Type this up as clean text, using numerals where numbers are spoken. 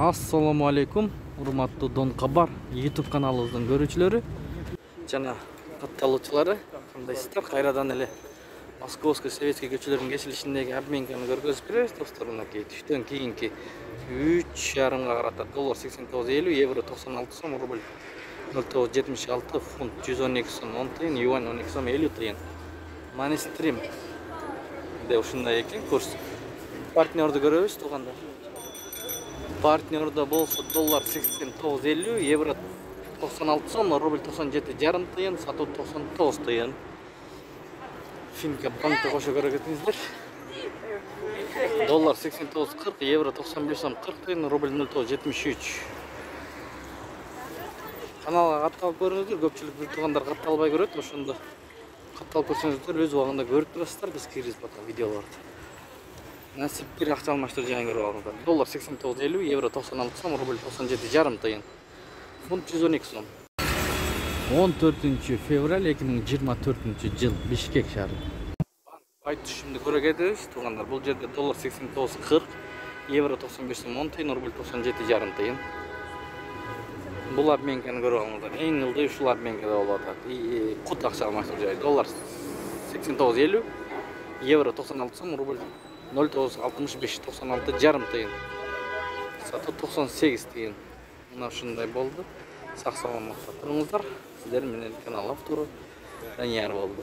Assalamu alaikum, урматтуу Дон Кабар YouTube каналыбыздын көрүүчүлөрү жана катталуучулары. Кандайсыздар? Кайрадан эле Московский Советский көчөлөрүнүн кесилишиндеги обменканы көргөзүп беребиз достор. Мынакей түштөн кийинки 3,5 карата доллар 89.50, евро 96 сом, рубль 0,76, фунт 112 сом 10 тыйын, юань 12 сом 50 тыйын. Манистрим де ушундай экен курс. Партнерді көрөбүз туугандар. Партнерда болсо доллар 89.50, евро 96 сом, рубль 97,5 тыйын, сатуу 99 тыйын. Финка банкты кошо көрөтүңүздөр. Доллар 89.40, евро 95 сом 40 тыйын, рубль 0,73. Каналга катталып көрүңүздөр. Көпчүлүк бир туугандар катталбай көрөт. Ошондо катталып көрсөңүздөр өз убагында көрүп турасыздар биз киргизип аткан видеолорду. Насип бир акча алмаштыруу жайын көрүп алыңыздар. Доллар 89.50, евро 96 сом, рубль 97,5 тыйын. Фунт 112 сом. 14 февраль 2024 жыл Бишкек шаары. Ай түшүмдү көрөгөтөбүз туугандар. Бул жерде доллар 89.40, евро 95 сом 10 тыйын, рубль 97,5 тыйын. Бул обменканы көрүп алыңыздар. Эң ылдый ушул обменкада болуп атат. Кут акча алмаштыруу жайы. Доллар 89.50, евро 96 сом, рубль 0,65 96,5 тыйын. Сатуу 98 тыйын. Мына ушундай болду. Сак саламатта туруңуздар. Сиздер менен канал автору Данияр болду.